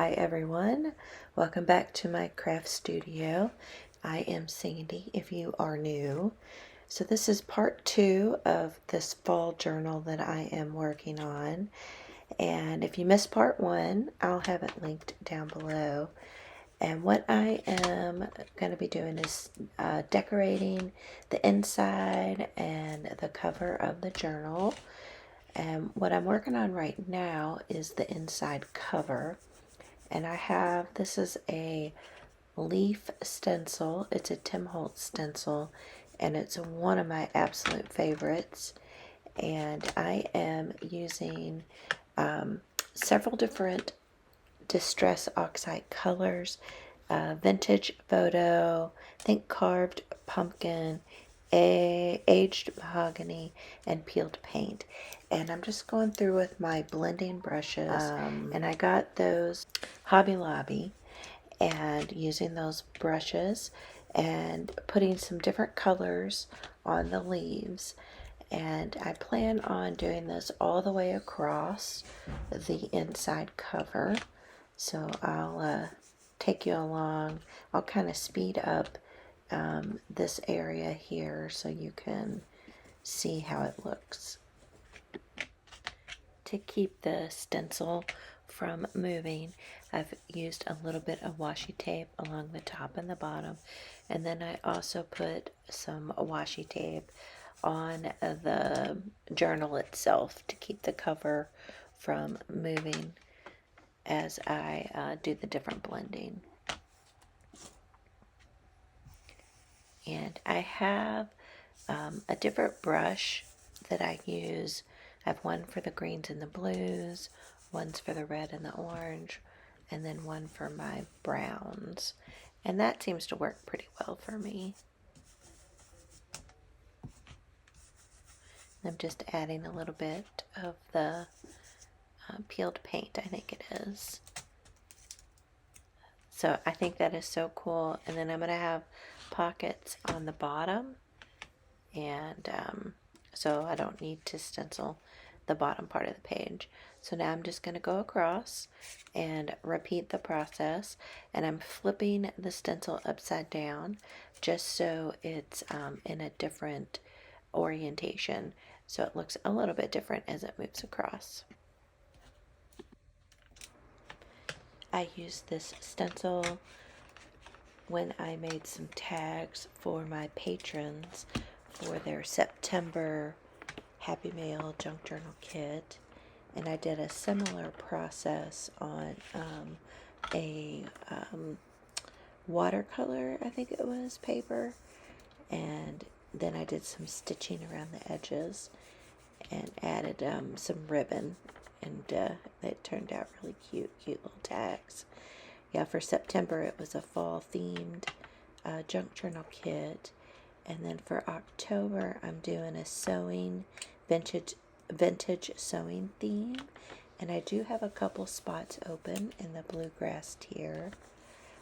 Hi everyone, welcome back to my craft studio. I am Sandy if you are new. So this is part 2 of this fall journal that I am working on. And if you missed part 1, I'll have it linked down below. And what I am going to be doing is decorating the inside and the cover of the journal. And what I'm working on right now is the inside cover. And this is a leaf stencil. It's a Tim Holtz stencil, and it's one of my absolute favorites. And I am using several different Distress Oxide colors, vintage photo, I think carved pumpkin, aged mahogany, and peeled paint. And I'm just going through with my blending brushes, and I got those Hobby Lobby, and using those brushes and putting some different colors on the leaves. And I plan on doing this all the way across the inside cover. So I'll take you along. I'll kind of speed up this area here so you can see how it looks. To keep the stencil from moving, I've used a little bit of washi tape along the top and the bottom, and then I also put some washi tape on the journal itself to keep the cover from moving as I do the different blending. And I have a different brush that I use. I have one for the greens and the blues, one's for the red and the orange, and then one for my browns. And that seems to work pretty well for me. I'm just adding a little bit of the peeled paint, I think it is. So I think that is so cool. And then I'm going to have pockets on the bottom, and so I don't need to stencil the bottom part of the page. So now I'm just going to go across and repeat the process, and I'm flipping the stencil upside down just so it's in a different orientation, so it looks a little bit different as it moves across. I used this stencil when I made some tags for my patrons for their September Happy Mail Junk Journal kit, and I did a similar process on a watercolor, I think it was, paper, and then I did some stitching around the edges and added some ribbon, and it turned out really cute little tags. Yeah, for September it was a fall themed junk journal kit, and then for October I'm doing a sewing vintage sewing theme, and I do have a couple spots open in the bluegrass tier.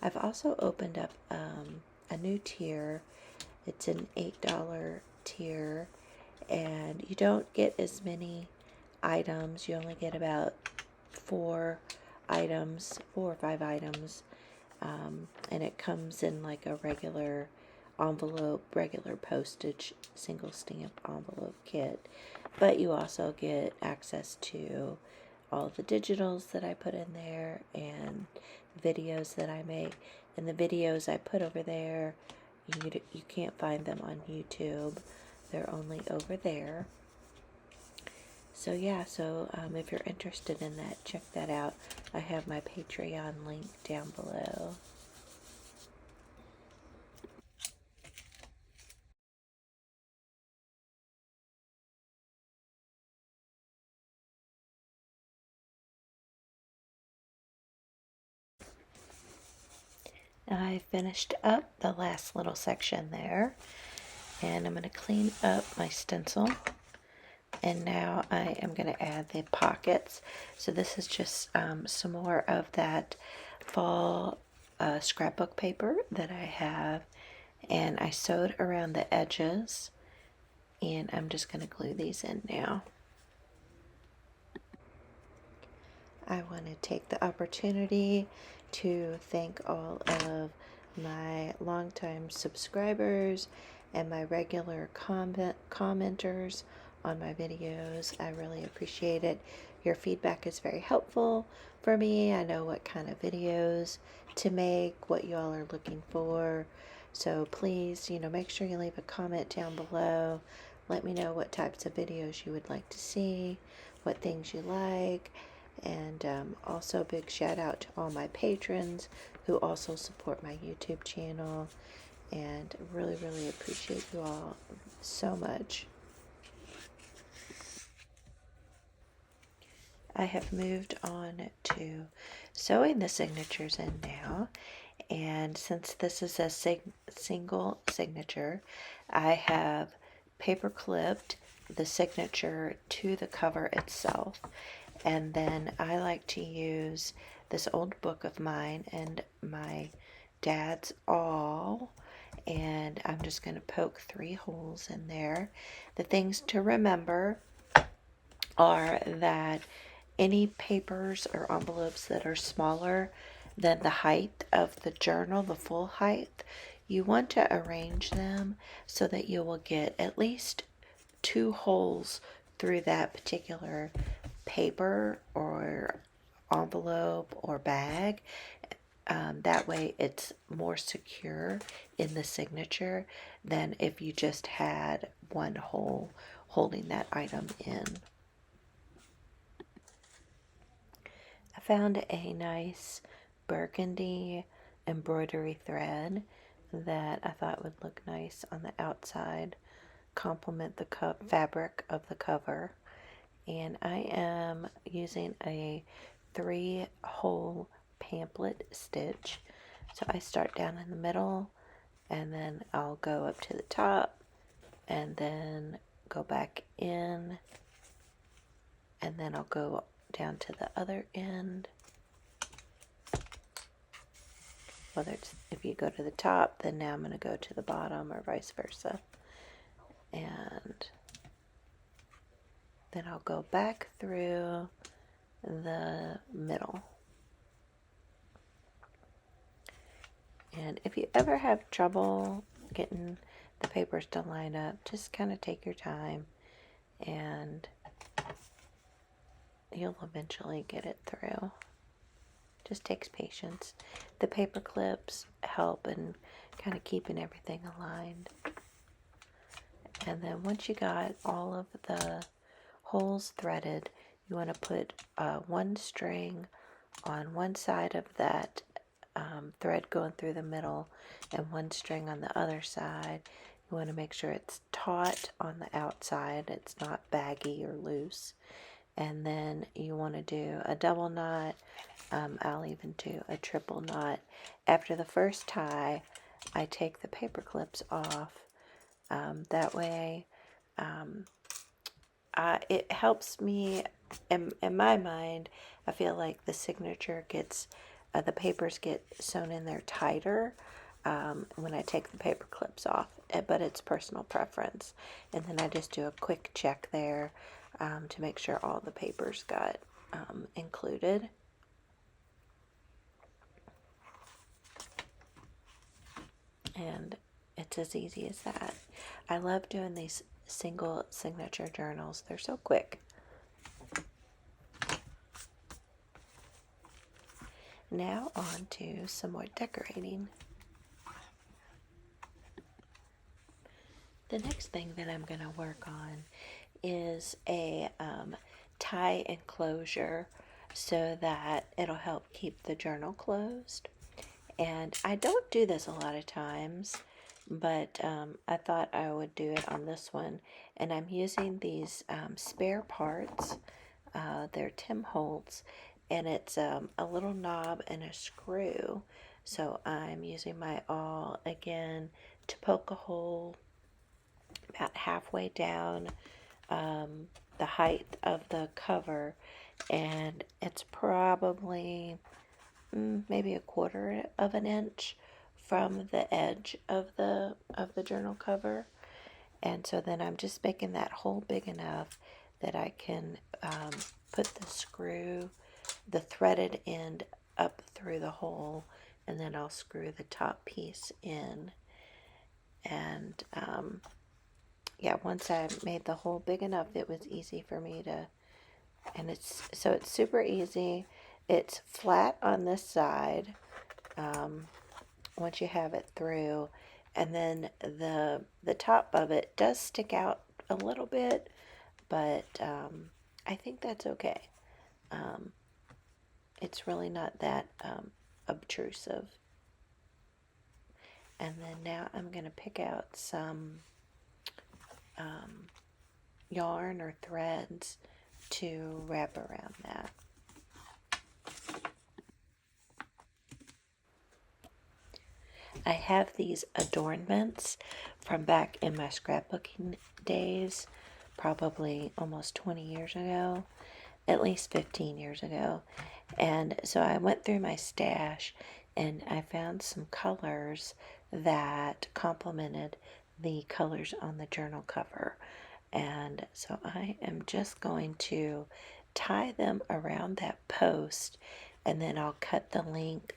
I've also opened up a new tier. It's an $8 tier, and you don't get as many items. You only get about 4 or 5 items, and it comes in like a regular envelope, regular postage, single stamp envelope kit, but you also get access to all the digitals that I put in there and videos that I make. And the videos I put over there, you can't find them on YouTube. They're only over there. So yeah, if you're interested in that, check that out. I have my Patreon link down below. I finished up the last little section there, and I'm going to clean up my stencil, and now I am going to add the pockets. So this is just some more of that fall scrapbook paper that I have, and I sewed around the edges, and I'm just going to glue these in now. I want to take the opportunity to thank all of my longtime subscribers and my regular commenters on my videos. I really appreciate it. Your feedback is very helpful for me. I know what kind of videos to make, what you all are looking for. So please, make sure you leave a comment down below. Let me know what types of videos you would like to see, what things you like. And also a big shout out to all my patrons who also support my YouTube channel. And really, really appreciate you all so much. I have moved on to sewing the signatures in now. And since this is a single signature, I have paper clipped the signature to the cover itself. And then I like to use this old book of mine and my dad's awl, and I'm just going to poke 3 holes in there. The things to remember are that any papers or envelopes that are smaller than the height of the journal, the full height, you want to arrange them so that you will get at least 2 holes through that particular paper or envelope or bag. That way it's more secure in the signature than if you just had 1 hole holding that item in. I found a nice burgundy embroidery thread that I thought would look nice on the outside, complement the fabric of the cover. And I am using a 3-hole pamphlet stitch. So I start down in the middle, and then I'll go up to the top, and then go back in, and then I'll go down to the other end. Whether it's, if you go to the top, then now I'm going to go to the bottom, or vice versa. And then I'll go back through the middle. And if you ever have trouble getting the papers to line up, just kind of take your time and you'll eventually get it through. Just takes patience. The paper clips help in kind of keeping everything aligned. And then once you got all of the holes threaded, you want to put 1 string on one side of that thread going through the middle and 1 string on the other side. You want to make sure it's taut on the outside, it's not baggy or loose. And then you want to do a double knot. I'll even do a triple knot. After the first tie, I take the paper clips off. That way it helps me, in my mind, I feel like the signature gets, the papers get sewn in there tighter when I take the paper clips off, but it's personal preference. And then I just do a quick check there to make sure all the papers got included. And it's as easy as that. I love doing these single signature journals. They're so quick. Now on to some more decorating. The next thing that I'm going to work on is a tie enclosure so that it'll help keep the journal closed. And I don't do this a lot of times, but I thought I would do it on this one. And I'm using these spare parts. They're Tim Holtz, and it's a little knob and a screw. So I'm using my awl again to poke a hole about halfway down the height of the cover, and it's probably maybe 1/4 of an inch from the edge of the journal cover. And so then I'm just making that hole big enough that I can put the screw the threaded end up through the hole, and then I'll screw the top piece in. And yeah, once I made the hole big enough, it was easy for me to, and it's super easy. It's flat on this side once you have it through, and then the top of it does stick out a little bit, but I think that's okay. Um, it's really not that obtrusive. And then now I'm going to pick out some yarn or threads to wrap around that. I have these adornments from back in my scrapbooking days, probably almost 20 years ago, at least 15 years ago. And so I went through my stash and I found some colors that complemented the colors on the journal cover. And so I am just going to tie them around that post, and then I'll cut the length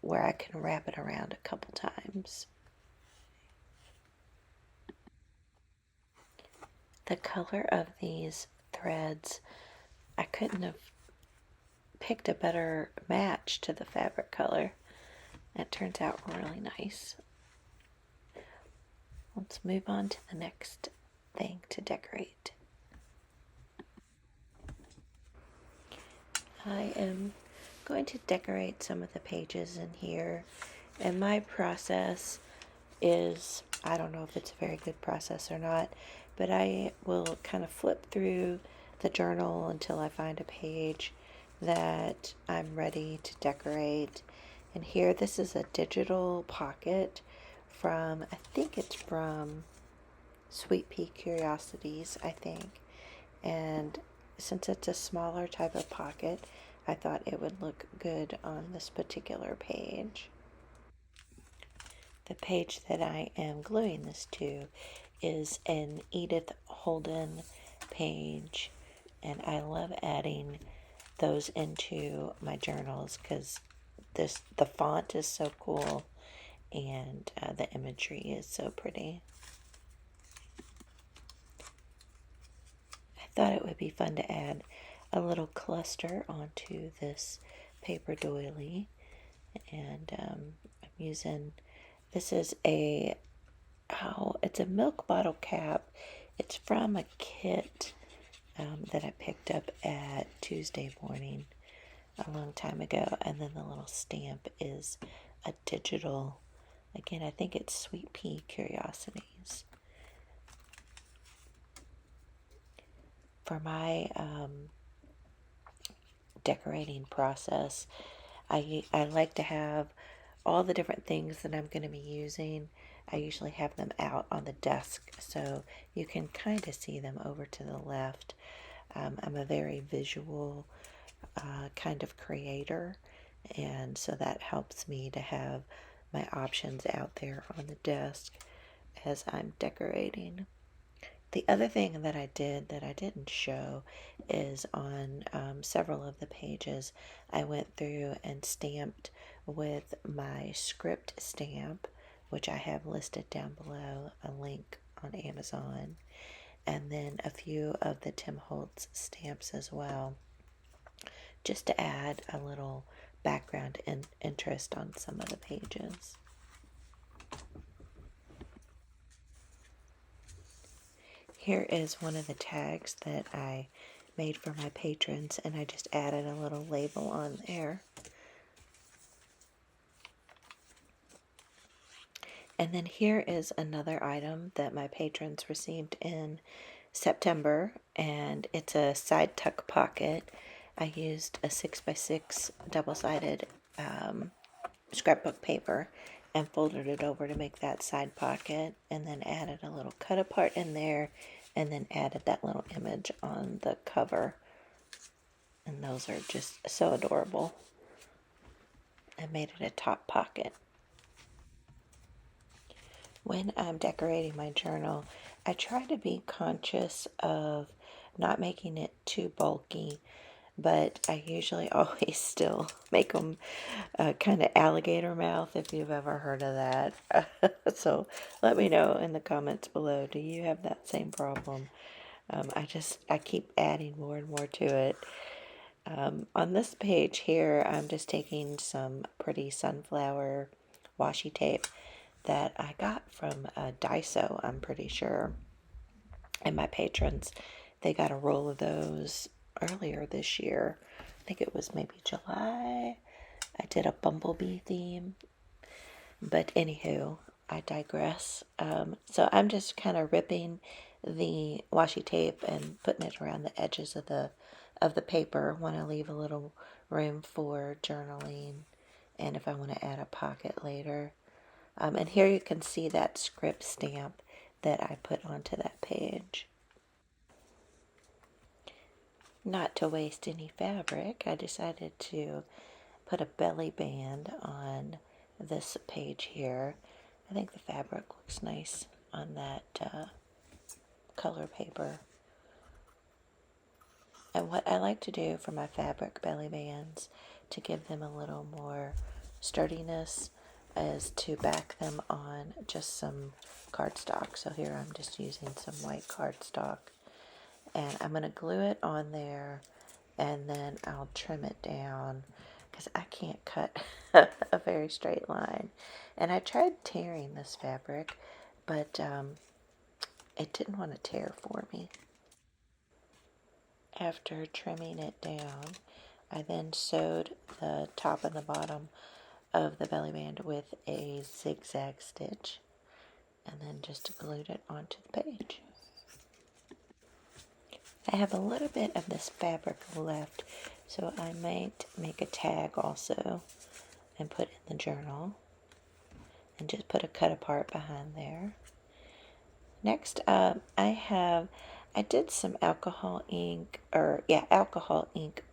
where I can wrap it around a couple times. The color of these threads, I couldn't have picked a better match to the fabric color. It turns out really nice. Let's move on to the next thing to decorate. I am going to decorate some of the pages in here, and my process is, I don't know if it's a very good process or not, but I will kind of flip through the journal until I find a page that I'm ready to decorate. And here, this is a digital pocket from, I think it's from Sweet Pea Curiosities, I think. And since it's a smaller type of pocket, I thought it would look good on this particular page. The page that I am gluing this to is an Edith Holden page, and I love adding those into my journals because the font is so cool and the imagery is so pretty. I thought it would be fun to add a little cluster onto this paper doily, and I'm using, this is it's a milk bottle cap. It's from a kit that I picked up at Tuesday Morning a long time ago, and then the little stamp is a digital, again, I think it's Sweet Pea Curiosities. For my decorating process, I like to have all the different things that I'm going to be using. I usually have them out on the desk so you can kind of see them over to the left. I'm a very visual kind of creator, and so that helps me to have my options out there on the desk as I'm decorating. The other thing that I did that I didn't show is on several of the pages, I went through and stamped with my script stamp, which I have listed down below, a link on Amazon, and then a few of the Tim Holtz stamps as well, just to add a little background and interest on some of the pages. Here is one of the tags that I made for my patrons, and I just added a little label on there. And then here is another item that my patrons received in September, and it's a side tuck pocket. I used a 6x6 double-sided scrapbook paper and folded it over to make that side pocket, and then added a little cut apart in there, and then added that little image on the cover. And those are just so adorable. I made it a top pocket. When I'm decorating my journal, I try to be conscious of not making it too bulky. but I usually always still make them kind of alligator mouth, if you've ever heard of that. So let me know in the comments below. Do you have that same problem? I keep adding more and more to it. On this page here, I'm just taking some pretty sunflower washi tape that I got from Daiso, I'm pretty sure. And my patrons, they got a roll of those earlier this year. I think it was maybe July. I did a bumblebee theme. But anywho, I digress. So I'm just kind of ripping the washi tape and putting it around the edges of the paper. Want to leave a little room for journaling, and if I want to add a pocket later. And here you can see that script stamp that I put onto that page. Not to waste any fabric, I decided to put a belly band on this page here. I think the fabric looks nice on that color paper. And what I like to do for my fabric belly bands to give them a little more sturdiness is to back them on just some cardstock. So here I'm just using some white cardstock, and I'm going to glue it on there, and then I'll trim it down because I can't cut a very straight line. And I tried tearing this fabric, but it didn't want to tear for me. After trimming it down, I then sewed the top and the bottom of the belly band with a zigzag stitch, and then just glued it onto the page. I have a little bit of this fabric left, so I might make a tag also and put in the journal and just put a cut apart behind there. Next up, I did some alcohol ink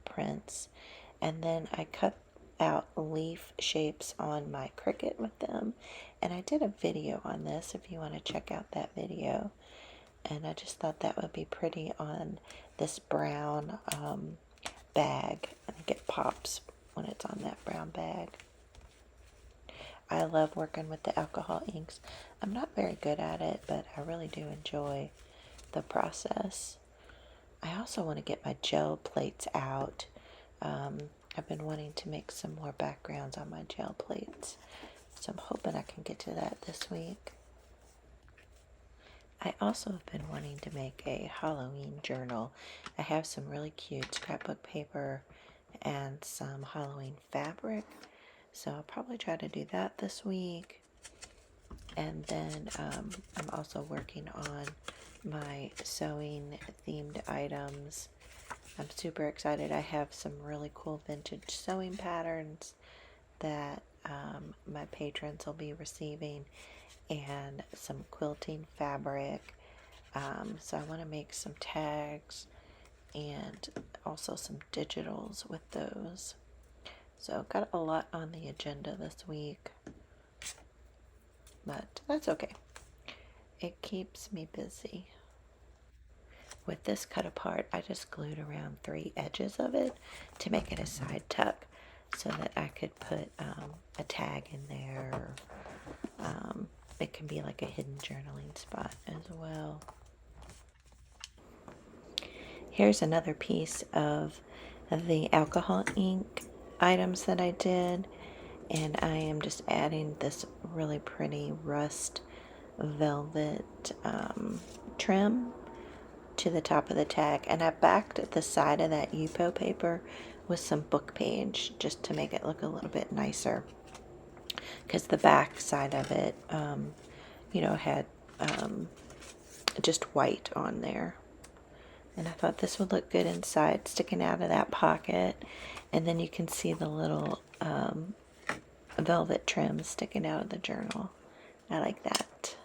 prints, and then I cut out leaf shapes on my Cricut with them, and I did a video on this if you want to check out that video. And I just thought that would be pretty on this brown bag. I think it pops when it's on that brown bag. I love working with the alcohol inks. I'm not very good at it, but I really do enjoy the process. I also want to get my gel plates out. I've been wanting to make some more backgrounds on my gel plates, so I'm hoping I can get to that this week. I also have been wanting to make a Halloween journal. I have some really cute scrapbook paper and some Halloween fabric, so I'll probably try to do that this week. And then I'm also working on my sewing themed items. I'm super excited. I have some really cool vintage sewing patterns that my patrons will be receiving, and some quilting fabric. So I want to make some tags and also some digitals with those. So got a lot on the agenda this week, but that's okay. It keeps me busy. With this cut apart, I just glued around 3 edges of it to make it a side tuck so that I could put a tag in there. It can be like a hidden journaling spot as well. Here's another piece of the alcohol ink items that I did, and I am just adding this really pretty rust velvet trim to the top of the tag, and I backed the side of that Yupo paper with some book page just to make it look a little bit nicer, because the back side of it had just white on there, and I thought this would look good inside, sticking out of that pocket, and then you can see the little velvet trim sticking out of the journal. I like that.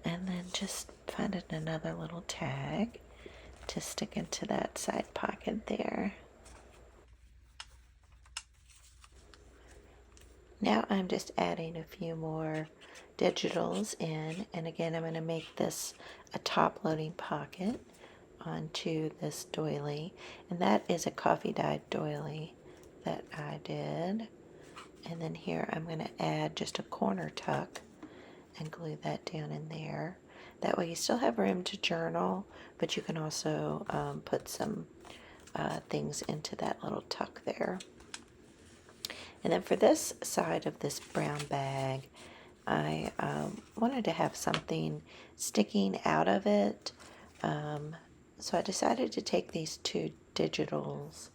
And then just finding another little tag to stick into that side pocket there. Now I'm just adding a few more digitals in, and again I'm going to make this a top loading pocket onto this doily, and that is a coffee dyed doily that I did. And then here I'm going to add just a corner tuck and glue that down in there. That way you still have room to journal, but you can also put some things into that little tuck there. And then for this side of this brown bag, I wanted to have something sticking out of it. So I decided to take these two digitals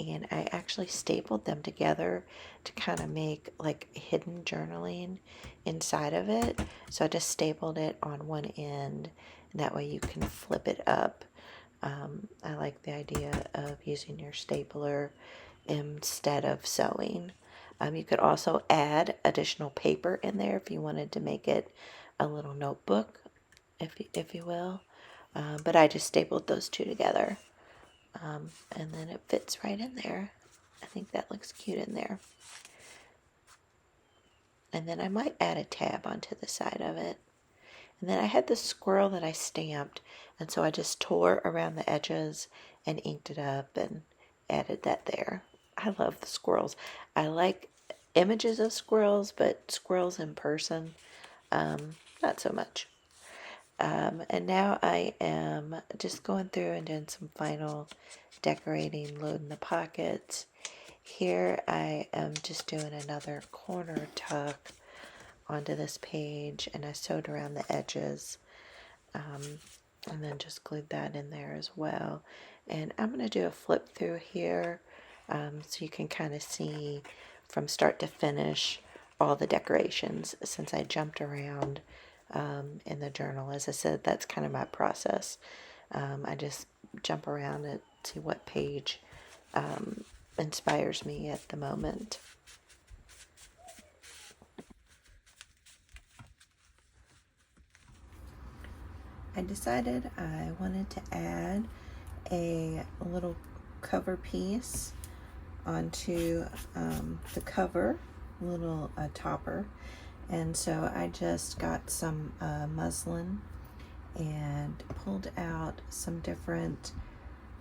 and I actually stapled them together to kind of make like hidden journaling inside of it. So I just stapled it on one end, and that way you can flip it up. I like the idea of using your stapler instead of sewing. You could also add additional paper in there if you wanted to make it a little notebook, if you will. But I just stapled those two together. And then it fits right in there. I think that looks cute in there. And then I might add a tab onto the side of it. And then I had this squirrel that I stamped, and so I just tore around the edges and inked it up and added that there. I love the squirrels. I like images of squirrels, but squirrels in person, not so much. And now I am just going through and doing some final decorating, loading the pockets. Here I am just doing another corner tuck onto this page, and I sewed around the edges, and then just glued that in there as well. And I'm going to do a flip through here, so you can kind of see from start to finish all the decorations, since I jumped around in the journal. As I said, that's kind of my process. I just jump around and see what page inspires me at the moment. I decided I wanted to add a little cover piece onto the cover, little topper, and so I just got some muslin and pulled out some different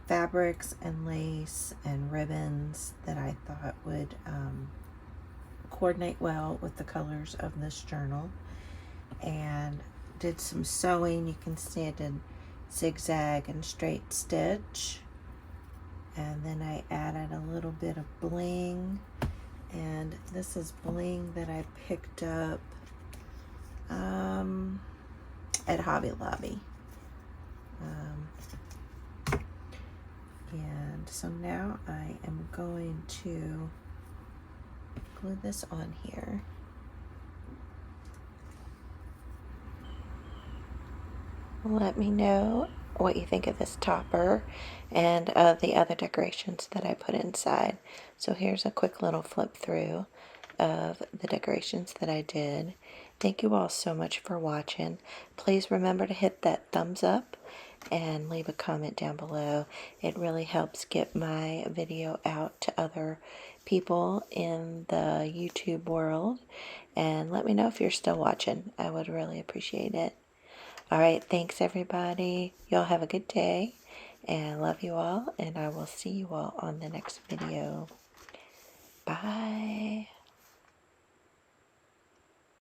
fabrics and lace and ribbons that I thought would coordinate well with the colors of this journal, and did some sewing. You can see I did zigzag and straight stitch, and then I added a little bit of bling, and this is bling that I picked up at Hobby Lobby. And so now I am going to glue this on here. Let me know what you think of this topper and the other decorations that I put inside. So here's a quick little flip through of the decorations that I did. Thank you all so much for watching. Please remember to hit that thumbs up and leave a comment down below. It really helps get my video out to other people in the YouTube world. And let me know if you're still watching. I would really appreciate it. All right, thanks everybody. Y'all have a good day, and I love you all, and I will see you all on the next video. Bye.